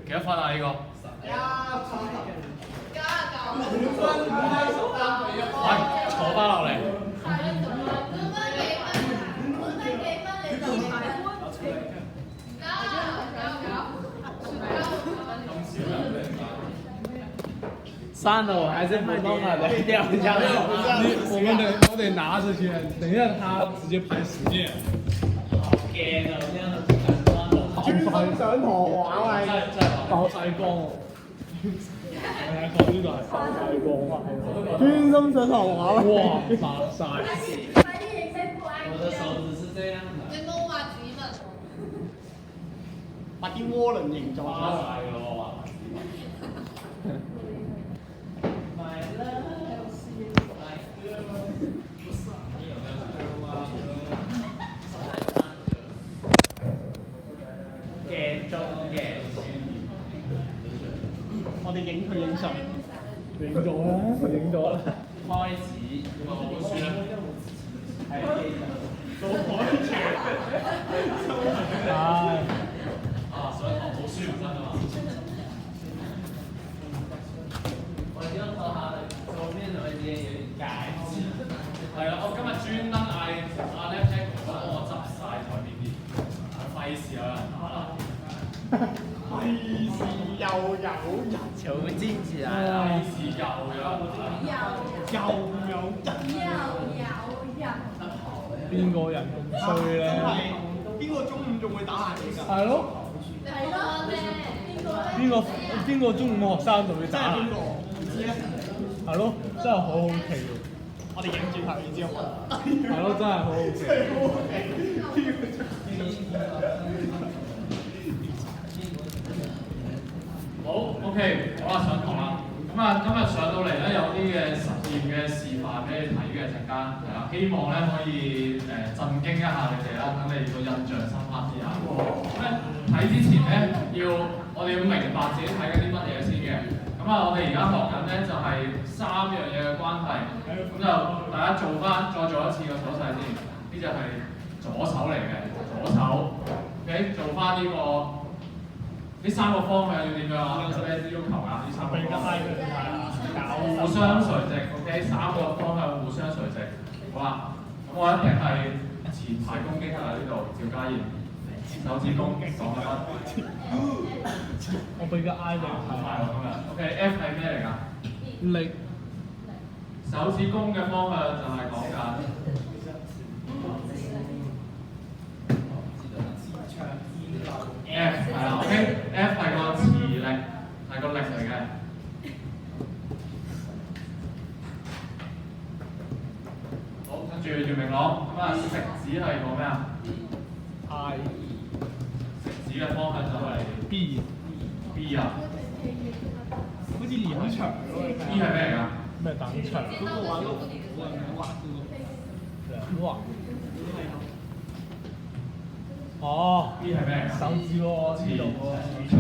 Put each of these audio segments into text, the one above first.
幾多分啊？呢個？喂，坐翻落嚟。3楼还是普通的掉下来。我得拿着去，等一下他直接拍实践。驚啊！咁樣不敢翻到。好快上堂玩啊！爆晒光喎！係啊，講呢個係爆晒光啊！專心上堂玩啊！哇，爆晒！我的手指是這樣的。把啲渦輪形狀花晒咯喎！我哋影佢影相，影咗啦，影咗啦。開始好輸啦。係都可以全。唉。啊，上堂好舒服真啊嘛。我而家學下做邊度嘅嘢有啲解釋。係啦，我今日專登嗌阿 Leptec 幫我執晒台面啲，費事有人打啦。費事又有人，球進起來費啦！事又有人。邊個人咁衰咧？邊個中午仲會打下機㗎？係咯。邊個中午學生仲會打？邊個？唔知咧。係咯，真係好好奇喎！我哋影住頭，然之後係咯，真係好好奇。好 ，OK， 好啦，上堂啦。咁啊，今日上到嚟咧，有啲嘅實驗嘅示範俾你睇嘅陣間，係啦，希望咧可以震驚一下你哋啦，等你個印象深刻啲啊。咁咧睇之前咧，我哋要明白自己睇緊啲乜嘢先嘅。咁啊，我哋而家學緊咧就係3樣嘢嘅關係。咁就大家再做一次個手勢先。呢隻係左手嚟嘅，左手。OK， 做翻呢個。呢3個方向要點樣啊？有咩要求啊？呢3個方向互相垂直 ，OK， 3個方向互相垂直。好啦，咁我一定係前排攻擊㗎啦，呢度趙家賢，手指公2分。我俾個 I 你。係喎咁樣 ，OK，F 係咩嚟㗎？力。手指公嘅方向就係講緊。F 係啦 ，OK，F 係個磁力，係個力嚟嘅。好，跟住姚明朗，咁啊食指係個咩啊 I。食指嘅方向就係 B 啊。好似連場咁。B 係咩嚟㗎？咩等場？嗰個玩碌滑嗰個。哇！哦 B 係咩嚟㗎？手指喎，知道喎。長。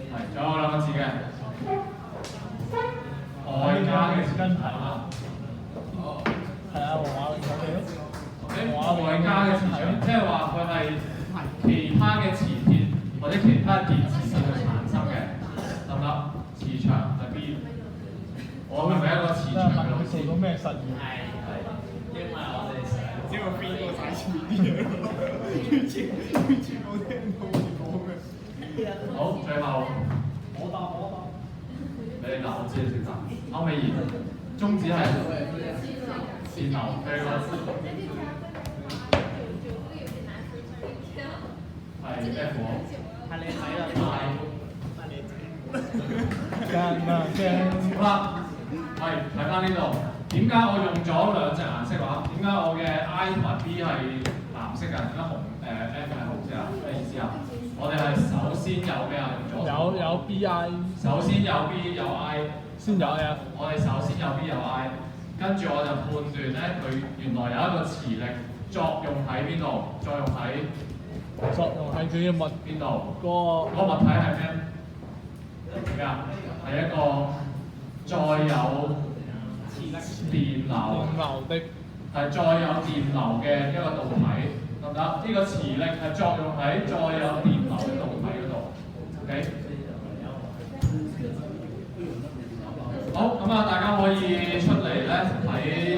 係，仲有2個字嘅。外加嘅前提啦。係啊，黃馬泳手臂咯。外加嘅磁場，即係話佢係其他嘅磁鐵或者其他電磁性去產生嘅，得唔得？磁場係 B。我係咪一個磁場嘅老師？做到咩實驗？係，因為我哋只有邊個睇前啲嘢？全部聽到我講嘅。好，最後我答。你哋答，我知你識答。歐美儀，中指係線流，佢個係 F 喎。係你睇啦。好啦，係睇翻呢度。點解我用咗2隻顏色話？點解我嘅 I 同埋 B 係藍色嘅？點解F 係紅色啊？咩意思啊？我哋係首先有咩啊？用咗有 BI。首先有 B 有 I， 先有 F。我哋首先有 B 有 I， 跟住我就判斷咧，佢原來有一個磁力作用喺邊度？作用喺佢嘅物邊度？個物體係咩？咩啊？係一個載有電流的係再有電流嘅一個導體，得唔得？呢個磁力係作用喺再有電流嘅導體嗰度。OK。好，咁啊，大家可以出嚟咧睇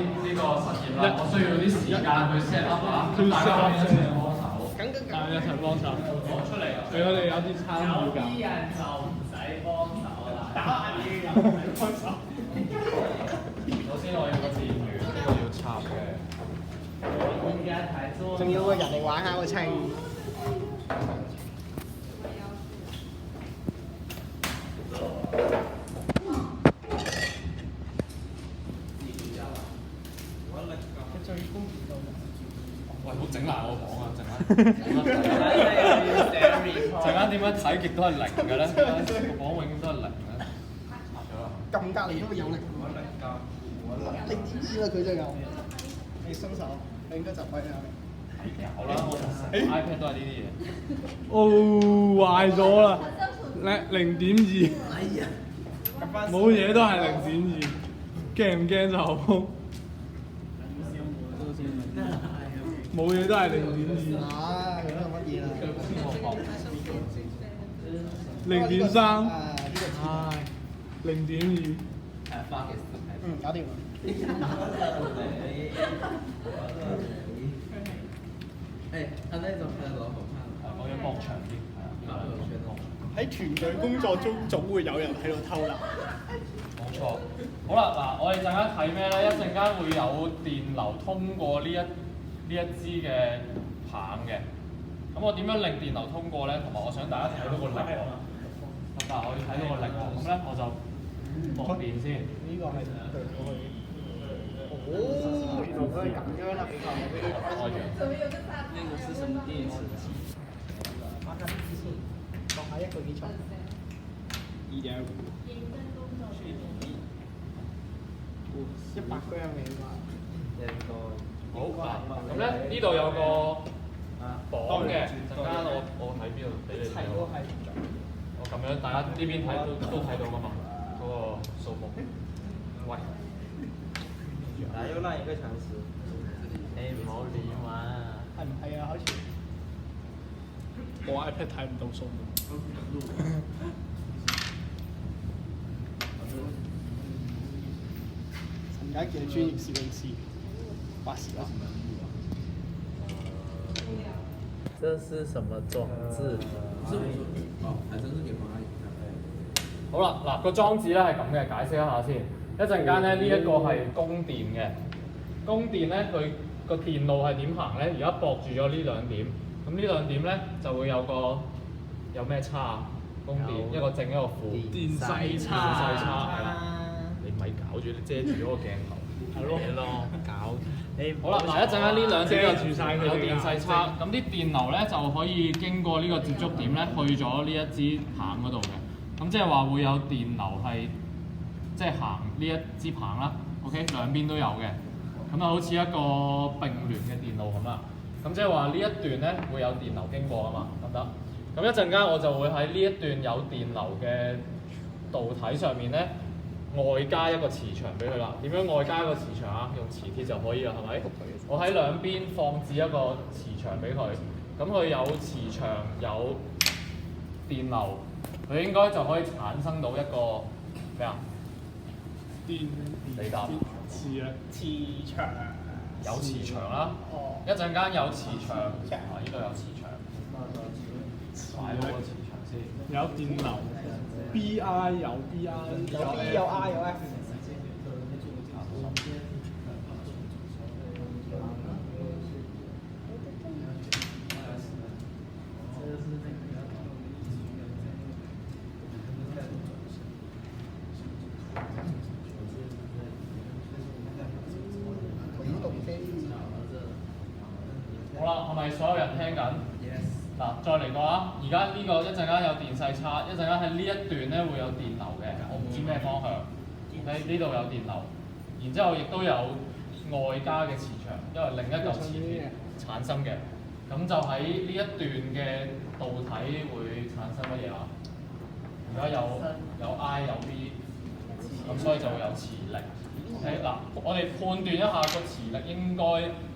呢個實驗啦。我需要啲時間去 set up 啊，大家可以一齊幫手。大家一齊幫手。我出嚟啊！俾我哋有啲參與有感。啲人就唔使幫手啦，打啲人唔使幫手。首先我要個電源，呢個要插嘅。應該睇咗。仲要個人嚟玩下個清。喂，好整爛我講啊！陣間點樣睇極都係零嘅咧？個講永遠都係零嘅。插咗啦。撳隔離都會有力。你知啦，佢就有。你伸手，你應該就可以啦。好啦，我 iPad 都係呢啲嘢。哦，壞咗啦！0.2。哎呀！冇嘢都係0.2，驚唔驚就好。冇嘢都係0.2。啊！咁乜嘢啦？0.3。唉，0.2。搞掂啦。他那種拍得好看。我要駁長啲，係啊，喺團隊工作中總會有人喺度偷懶。冇錯。好啦，嗱，我哋陣間睇咩咧？一陣間會有電流通過呢一支嘅棒嘅。咁我點樣令電流通過咧？同埋我想大家睇到個力喎。得我要睇到個力喎。咁咧我就駁電先。呢個係對咗佢。哦，原來佢係咁樣啦，比較。開住。那個是什麼電池？講下一個幾重？2.5。100g嘅應該。好嗱，咁咧呢度有個磅嘅，陣間我喺邊度俾你睇喎？我咁樣大家呢邊睇都睇到噶嘛，嗰個數目。喂，哪有那一個常識？唔好亂玩啊！係唔係啊？好似我 iPad 睇唔到數目。陳家傑專業攝影師，80啦。這是什麼裝置？還真是給螞蟻。好啦，嗱個裝置咧係咁嘅，解釋一下先。一陣間咧呢一個係供電嘅，供電咧佢個電路係點行咧？而家駁住咗呢兩點，咁呢兩點咧就會有咩叉？供電一個正一個負。電勢電勢差係啦。你咪搞住，你遮住咗個鏡頭。係咯，搞。好啦，嗱一陣間呢兩點遮住晒佢有電勢差，咁啲電流咧就可以經過呢個接觸點咧去咗呢一支棒嗰度嘅，咁即係話會有電流係即係行呢一支棒啦 ，OK 兩邊都有嘅，咁啊好似一個並聯嘅電路咁啦，咁即係話呢一段咧會有電流經過啊嘛，得唔得？咁一陣間我就會喺呢一段有電流嘅導體上面咧。外加一個磁場俾佢啦，點樣外加一個磁場啊？用磁鐵就可以啦，係咪？我喺兩邊放置一個磁場俾佢，咁佢有磁場有電流，佢應該就可以產生到一個咩啊？你答。磁場。有磁場啦。哦。一陣間有磁場，啊呢度有磁場。擺好個磁場先。有電流。B.I 有 B.I 有 B 有 I 有 F。好啦，係咪所有人聽緊？嗱，再嚟過啊！而家呢個一陣間有電勢差，一陣間喺呢一段咧會有電流嘅，我唔知咩方向。喺呢度有電流，然之後亦都有外加嘅磁場，因為另一嚿磁鐵產生嘅。咁就喺呢一段嘅導體會產生乜嘢啊？而家有 I 有 B，咁所以就會有磁力。嗱，我哋判斷一下個磁力應該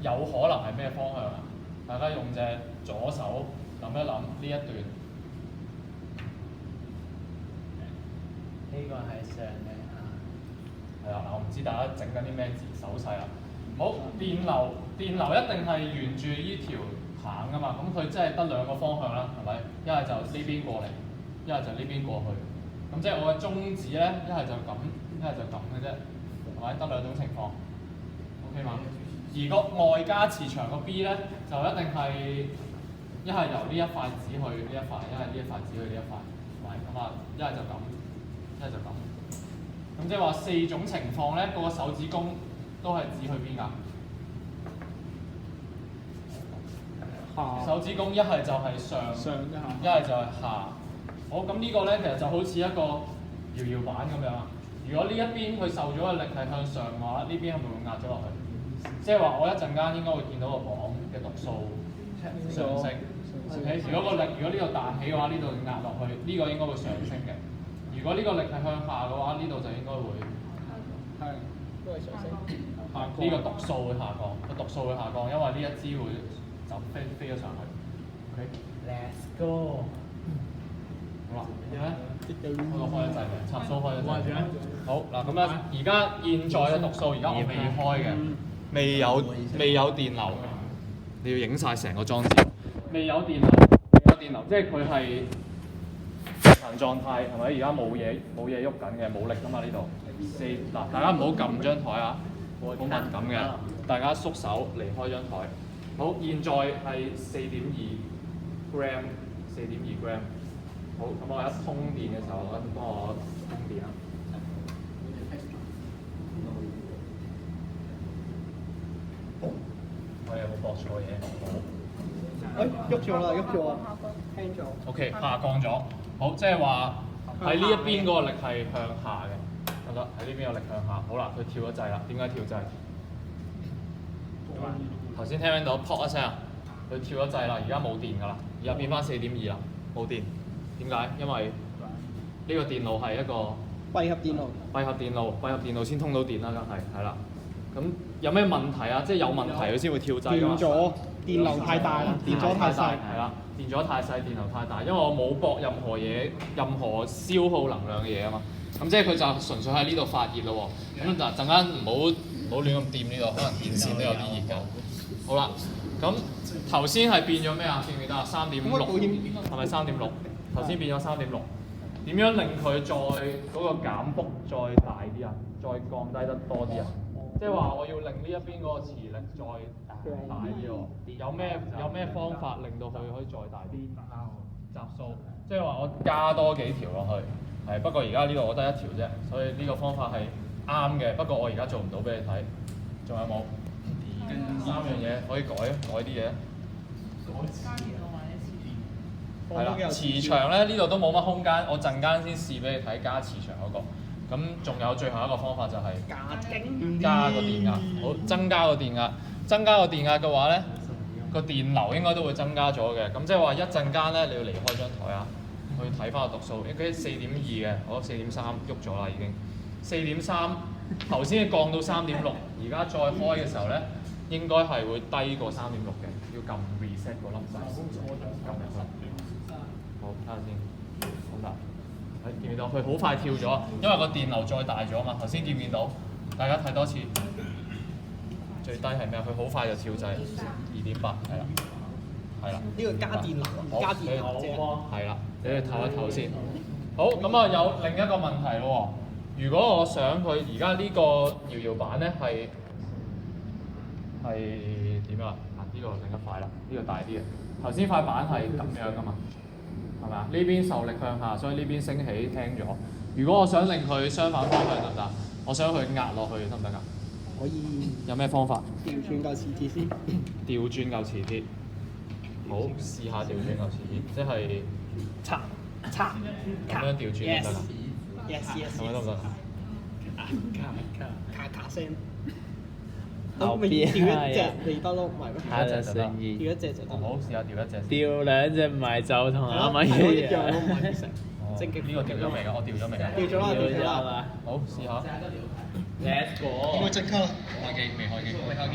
有可能係咩方向啊？大家用隻左手諗一諗呢一段。呢個係上嘅下。係啦，嗱，我唔知大家整緊啲咩手勢啦。好，電流一定係沿住呢條棒噶嘛，咁佢即係得兩個方向啦，係咪？一係就呢邊過嚟，一係就呢邊過去。咁即係我嘅中指咧，一係就咁，一係就咁嘅啫，係咪？得兩種情況 ，OK 嘛？而個外加磁場個 B 咧，就一定係一係由呢一塊指去呢一塊，一係呢一塊指去呢一塊，係咪？咁啊，一係就咁，一係就咁。咁即係話四種情況咧，個手指公都係指去邊㗎？手指公一係就係上，一係就係下。好，咁呢個咧其實就好似一個搖搖板咁樣。如果呢一邊佢受咗嘅力係向上嘅話，呢邊係咪會壓咗落去？即係話我一陣間應該會見到個磅嘅讀數上升。如果呢度彈起嘅話，呢度壓落去，呢個應該會上升嘅。如果呢個力係向下嘅話，呢度就應該會都係上升。呢個讀數會下降，個讀數會下降，因為呢一支會就飛咗上去。Let's go。好啦，我開一掣嘅，插蘇開一掣。好嗱，咁咧而家現在嘅讀數而家我未開嘅，未有電流嘅，你要影晒成個裝置。未有電流，即係佢係平衡狀態，係咪？而家冇嘢喐緊嘅，冇力㗎嘛呢度。嗱，大家唔好撳張台啊，好敏感嘅，大家縮手離開張台。好，現在係4.2 gram。好，咁我一通電嘅時候，幫我通電啦。我有冇駁錯嘢？喐咗啦，喐咗，輕咗。OK， 下降咗。好，即係話喺呢一邊嗰個力係向下嘅，得啦，喺呢邊有力向下。好啦，佢跳咗掣啦。點解跳掣？頭先聽唔聽到撲一聲啊？佢跳咗掣啦，而家冇電㗎啦，而家變翻4.2啦，冇電。點解？因為呢個電路係一個閉合電路先通到電啦，梗係啦。咁有咩問題啊？即係有問題佢先會跳掣㗎嘛。電咗，電流太大啦，電阻太細。係啦，電阻太細，電流太大，因為我冇駁任何嘢，任何消耗能量嘅嘢啊嘛。咁即係佢就純粹喺呢度發熱咯喎。咁嗱，陣間唔好亂咁掂呢度，可能電線都有啲熱㗎。好啦，咁頭先係變咗咩啊？記唔記得啊？3.6係咪3.6？頭先變咗3.6，點樣令佢再嗰個減幅再大啲啊？再降低得多啲啊？即係話我要令呢一邊嗰個磁力再大啲喎。有咩方法令到佢可以再大啲？集數，即係話我加多幾條落去。係，不過而家呢度我得一條啫，所以呢個方法係啱嘅。不過我而家做唔到俾你睇。仲有冇？3樣嘢可以改啲嘢。係啦，磁場咧呢度都冇乜空間，我陣間先試俾你睇加磁場嗰個。咁仲有最後一個方法就係加個電壓，好，增加個電壓。增加個電壓嘅話咧，個電流應該都會增加咗嘅。咁即係話一陣間咧，你要離開張台啊，去睇翻個讀數。應該4.2嘅，我4.3喐咗啦已經。4.3頭先降到3.6，而家再開嘅時候咧，應該係會低過3.6嘅，要撳 reset 嗰粒掣，撳入去。好，睇下先。好啦，見唔見到？佢好快跳咗，因為個電流再大咗嘛。頭先見唔見到？大家睇多次。最低係咩啊？佢好快就跳掣，2.8係啦，係啦。呢個加電流，加電流啫。係啦，你去唞一唞先。好，咁啊有另一個問題咯喎。如果我想佢而家呢個搖搖板咧係點啊？呢個另一塊啦，呢個大啲嘅。頭先塊板係咁樣噶嘛，係咪啊？呢邊受力向下，所以呢邊升起輕咗。如果我想令佢相反方向得唔得？我想佢壓落去得唔得㗎？可以。有咩方法？調轉嚿磁鐵先。調轉嚿磁鐵。好，試下調轉嚿磁鐵，即係插咁樣調轉得㗎。Yes。咁樣得唔得？咔聲。後邊調一隻你得咯，唔係咩？調一隻就得。調一隻就得。好，試下調一隻。調兩隻唔係就同啱啱一樣。呢個調咗未㗎？我調咗未㗎？調咗啦。好，試下。Let's 會唔 go 會。即刻啦？開機未開機？未開機。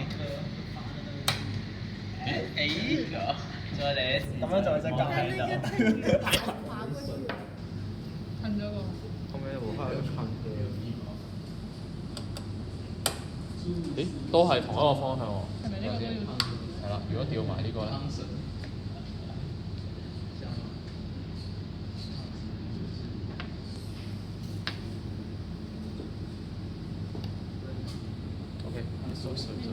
再嚟。咁樣就會即刻喺度。噴咗個。後面我還有唱歌。咦，都係同一個方向喎。係咪呢個都要？係啦，如果調埋呢個咧。OK，收拾咗。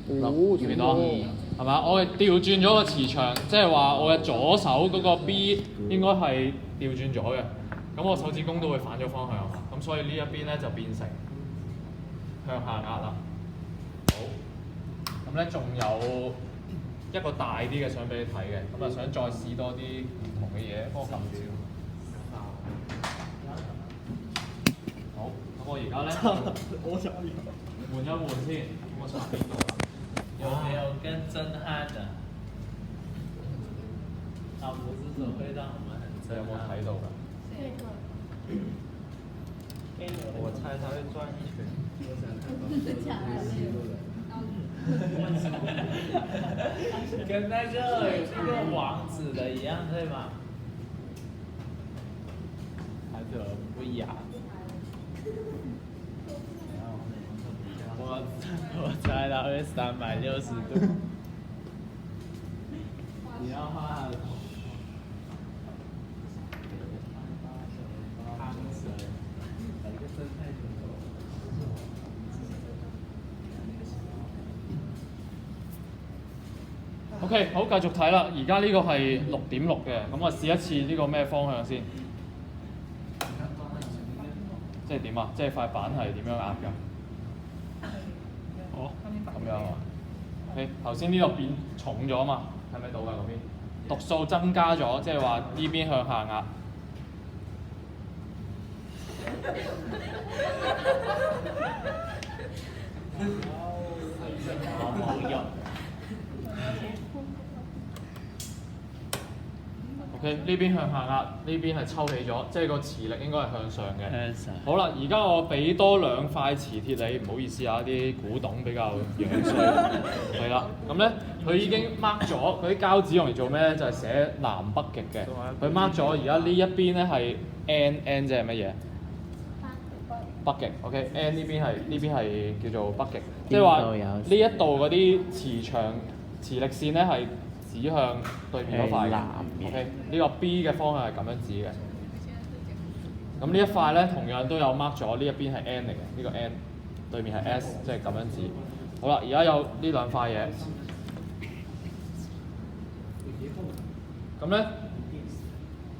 哦，見唔見到啊？係嘛？我係調轉咗個磁場，即係話我嘅左手嗰個 B 應該係調轉咗嘅。咁我手指公都會反咗方向，咁所以呢一邊咧就變成向下壓啦。好，咁咧仲有一個大啲嘅想俾你睇嘅，咁啊想再試多啲唔同嘅嘢，幫我撳住。好，咁我而家咧我想要。換一換先，咁我插邊度啦？有沒有更震撼的？啊，不是說會讓我們很你有冇震撼。睇到㗎？我猜它會轉一圈。跟那個王子的一樣，對嗎？還是不一樣？我猜它會360度。你要畫它的頭。OK，好，繼續睇啦。而家呢個係6.6嘅，咁我試一次呢個咩方向先？即係點啊？即係塊板係點樣壓㗎？哦，咁樣啊。OK，頭先呢度變重咗啊嘛，睇唔睇到㗎嗰邊？讀數增加咗，即係話呢邊向下壓。冇用。OK，呢邊向下壓，呢邊係抽起咗，即係個磁力應該係向上嘅。向上好啦，而家我俾多2塊磁鐵你，唔好意思啊，啲古董比較樣衰。係啦，咁咧佢已經 mark 咗，佢啲膠紙用嚟做咩咧？就係寫南北極嘅。佢 mark 咗，而家呢一邊咧係 N 即係乜嘢？北極。OK，N 呢邊係叫做北極，即係話呢一度嗰啲磁力線咧係指向對面嗰塊嘅。OK，呢個 B 嘅方向係咁樣指嘅。咁呢一塊咧同樣都有 mark 咗，呢一邊係 N 嚟嘅，呢個 N 對面係 S， 即係咁樣指。好啦，而家有呢2塊嘢。咁咧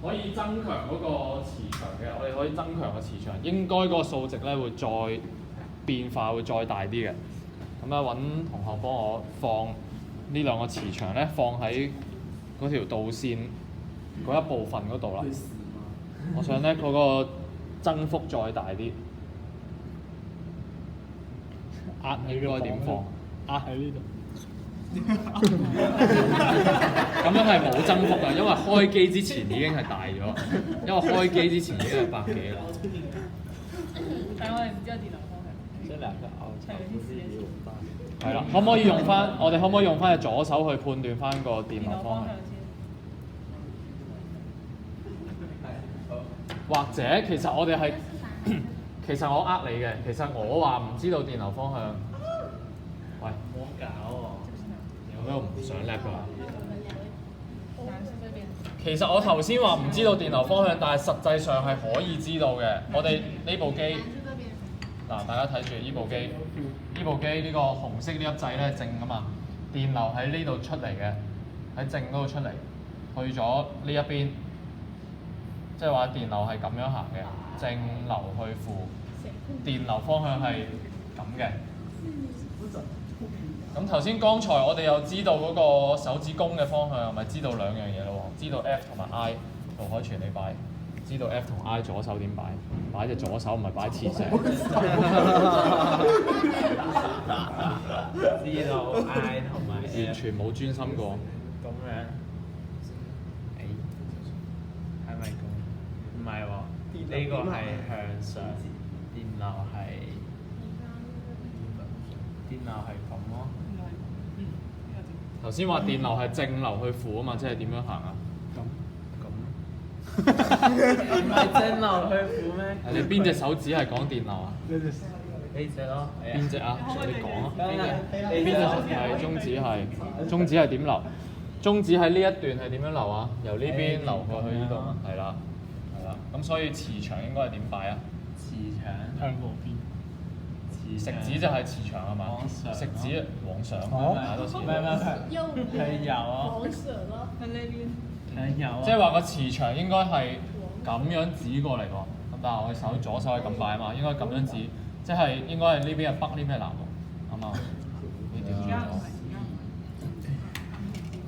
可以增強嗰個磁場嘅，我哋可以增強個磁場，應該嗰個數值咧會再變化會再大啲嘅。咁咧揾同學幫我放呢2個磁場咧，放喺嗰條導線嗰一部分嗰度啦。我想咧嗰個增幅再大啲，壓應該點放？壓喺呢度。咁樣係冇增幅㗎，因為開機之前已經係大咗，因為開機之前已經係100幾啦。但係我哋唔知道電腦方向。這兩個凹槽不是也有大？係啦，可唔可以用翻？我哋可唔可以用翻隻左手去判斷翻個電流方向？或者其實我哋係，其實我呃你嘅，其實我話唔知道電流方向。喂，冇搞喎。有咩唔想叻㗎？藍色這邊。其實我頭先話唔知道電流方向，但係實際上係可以知道嘅。我哋呢部機，嗱大家睇住呢部機，呢部機呢個紅色呢粒掣咧正㗎嘛，電流喺呢度出嚟嘅，喺正嗰度出嚟，去咗呢一邊，即係話電流係咁樣行嘅，正流去負，電流方向係咁嘅。咁頭先剛才我哋又知道嗰個手指公嘅方向，咪知道2樣嘢咯喎，知道 F 同埋 I， 杜海泉你擺，知道 F 同 I 左手點擺，擺隻左手唔係擺磁石。知道 I 同埋完全冇專心過。咁樣，係咪咁？唔係喎。呢個係向上，電流係咁咯。頭先話電流係正流去負啊嘛，即係點樣行啊？唔係正流去負咩？你邊隻手指係講電流啊？呢隻咯。邊隻啊？你講啊！邊邊隻係中指係？中指係點流？中指喺呢一段係點樣流啊？由呢邊流過去呢度嘛？係啦，係啦。咁所以磁場應該係點擺啊？磁場向嗰邊。食指就係磁場係嘛？往上食指往上，哦打多次。唔係向右啊，往上咯，喺呢邊。向右啊。即係話個磁場應該係咁樣指過嚟喎。咁但係我手左手係咁擺啊嘛，應該咁樣指，即係應該係呢邊係北，呢邊係南喎，啱嘛？呢條轉咗。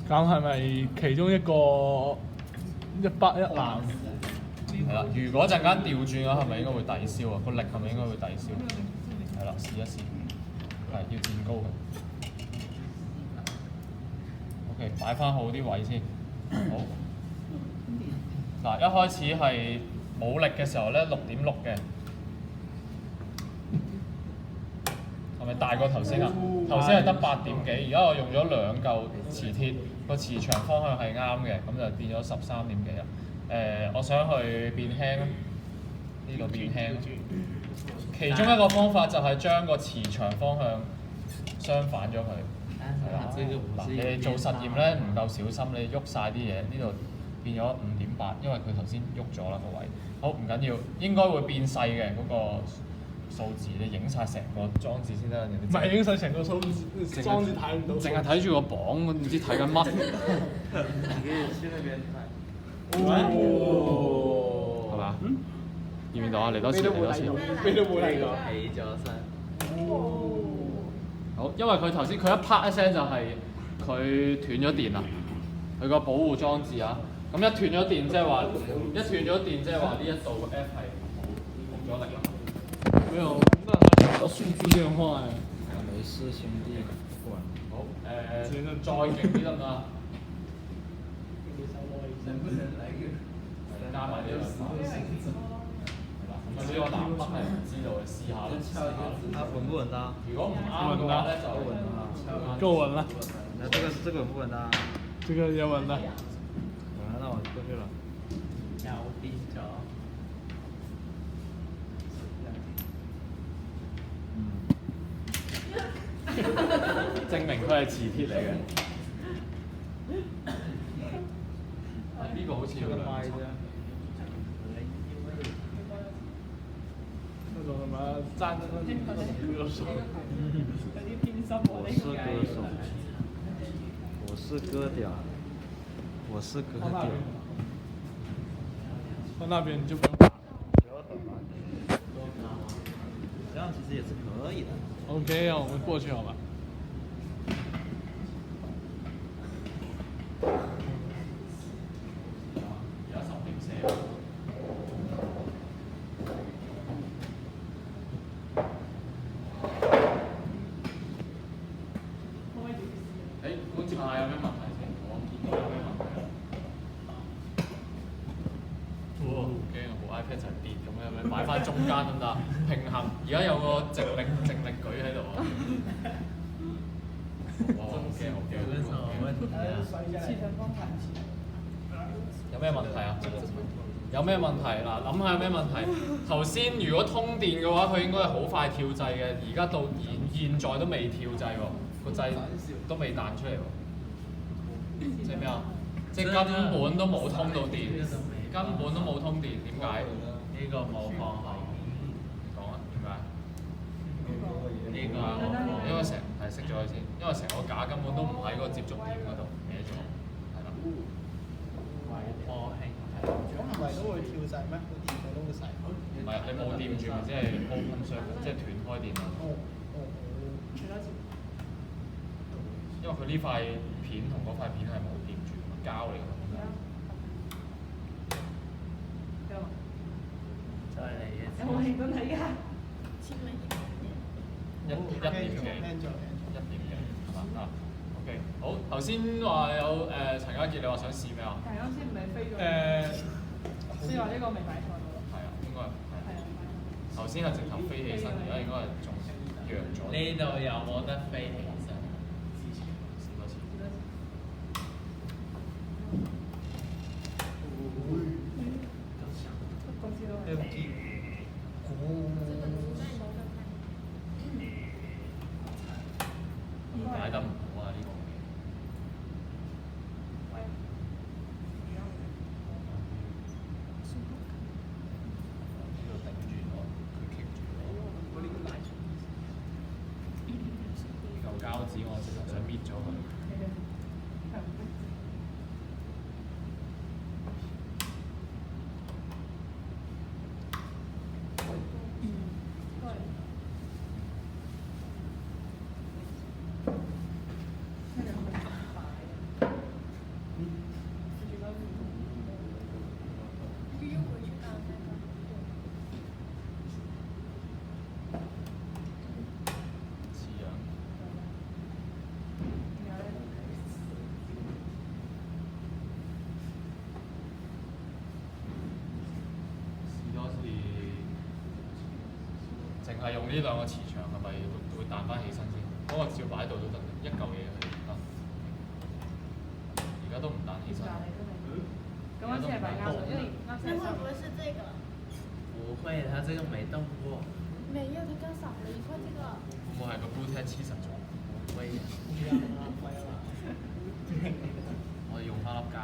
咁係咪其中一個一北一南？係啦，如果陣間調轉嘅話，係咪應該會抵消啊？個力係咪應該會抵消？係啦，試一試，係要墊高佢。OK， 擺翻好啲位先。好。嗱，一開始係冇力嘅時候咧，6.6嘅，係咪大過頭先啊？頭先係得8點幾，而家我用咗2嚿磁鐵，個磁場方向係啱嘅，咁就變咗13點幾啦。我想去變輕啊，呢度變輕。其中一個方法就係將個磁場方向相反咗佢。係啦，嗱，你哋做實驗咧唔夠小心，你喐晒啲嘢，呢度變咗5.8，因為佢頭先喐咗啦個位。好，唔緊要，應該會變細嘅嗰個數字，你影晒成個裝置先得。唔係影晒成個數字，裝置睇唔到。淨係睇住個磅，唔知睇緊乜。係嘛？見唔見到啊？嚟多次，嚟多次。咩都冇睇過。起咗身。好，因為佢頭先佢一啪一聲就係佢斷咗電啦，佢個保護裝置啊，咁一斷咗電即係話呢一度個 F 係冇咗力啦。沒有，那他數字電話呀。沒事兄弟，好，再勁啲得唔得啊？能不能來個？加埋呢兩塊。咁呢個南北係唔知道嘅，試下啦。它穩不穩當？如果唔啱嘅話咧，就夠穩了。那這個穩不穩當？這個也穩了。那我過去了。有變咗。證明佢係磁鐵嚟嘅。呢個好似要兩層。那種什麼站着那種歌手。有啲偏心喎呢個計。我是歌屌。我是歌屌。到那邊你就不用打。這樣其實也是可以的。OK，讓我們過去好吧。而家10.4。觀察下有咩問題先，我見到有咩問題。哇！驚啊！部 iPad 就係跌咁樣，擺翻中間得唔得？平衡，而家有個直力舉喺度啊！哇！好驚好驚！磁場方彈磁。有咩問題啊？有咩問題嗱？諗下有咩問題？頭先如果通電嘅話，佢應該係好快跳掣嘅，而家到現在都未跳掣喎，個掣都未彈出嚟喎。即係咩啊？即係根本都冇通到電，根本都冇通電，點解？呢個冇放好。講啊，點解？呢個因為熄咗佢先，因為成個架根本都唔喺嗰個接觸點嗰度，歪咗，係啦。波興。咁唔係都會跳掣咩？個電掣都會細。唔係你冇掂住咪即係 open circuit，即係斷開電啦。因為佢呢塊片同嗰塊片係冇掂住，膠嚟㗎嘛。再嚟一次。有冇認真睇㗎？一點幾，係嘛啊 ？OK， 好，頭先話有陳家傑，你話想試咩啊？但係啱先唔係飛咗。誒，所以話呢個未擺錯到。係啊，頭先係直頭飛起身，而家應該係仲弱咗。呢度有冇得飛起身？試多次。對唔住。解得唔好啊！呢個呢度頂住咗，佢棘住咗。呢嚿膠紙我直頭想搣咗佢。似樣。試多次，淨係用呢兩個磁場係咪會彈翻起身先？嗰個照擺喺度都得，一嚿嘢佢唔得。而家都唔彈起身。咁我先係擺啱咗，因為啱先係那会不会是这个？不會，它這個沒動過。没有，它剛少了一塊這個。會唔會係個 Bluetooth 黐實咗？不會。我哋用翻粒膠。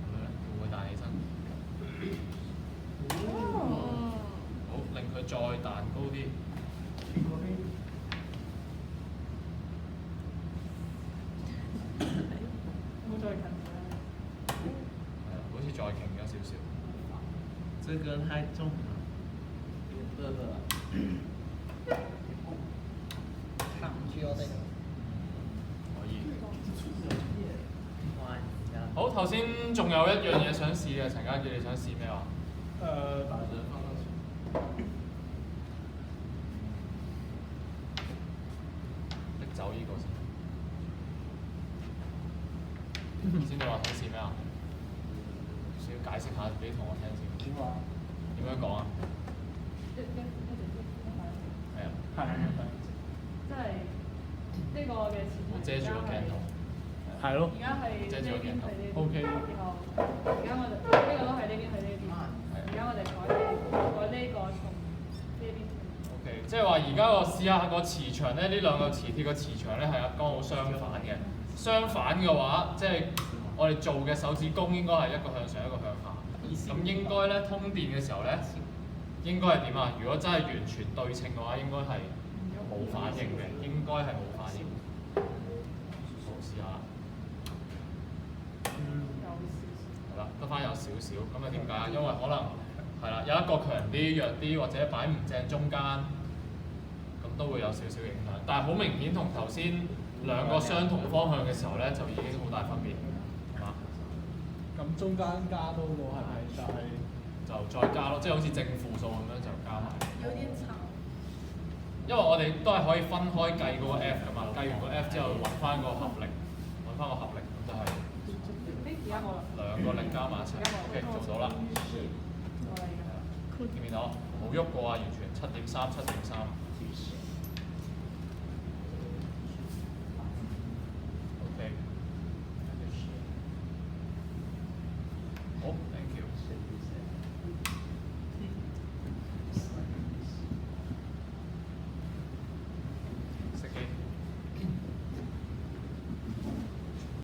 咁樣咧，會唔會彈起身？好，令佢再彈高啲。冇再近係啊，好似再勁咗少少。這個太重了。行唔住我哋。可以。換一下。好，頭先仲有一樣嘢想試嘅，陳家傑你想試咩話？大人放上去。拎走呢個先。先你話想試咩啊？需要解釋下俾同學聽先。點話？點樣講啊？係啊。即係呢個嘅前提。我遮住個鏡頭。係咯。而家係遮住個鏡頭。O K。然後而家我哋呢個都係呢邊去呢邊。而家我哋改呢個從呢邊。O K，即係話而家我試下個磁場咧，呢兩個磁鐵嘅磁場咧係剛好相反嘅。相反嘅話，即係我哋做嘅手指公應該係一個向上，一個向下。咁應該咧通電嘅時候咧，應該係點啊？如果真係完全對稱嘅話，應該係冇反應嘅，應該係冇反應。好，試下啦。係啦，得翻有少少。咁啊點解啊？因為可能係啦，有一個強啲、弱啲，或者擺唔正中間，咁都會有少少影響。但係好明顯同頭先兩個相同方向嘅時候咧，就已經好大分別，係嘛？咁中間加多個係咪就再加咯，即係好似正負數咁樣就加埋。有點吵。因為我哋都係可以分開計嗰個 F 噶嘛，計完個 F 之後揾翻個合力，揾翻個合力咁就係而家冇啦。兩個力加埋一齊 ，OK 做到啦。見唔見到？冇喐過啊，完全7.3、7.3。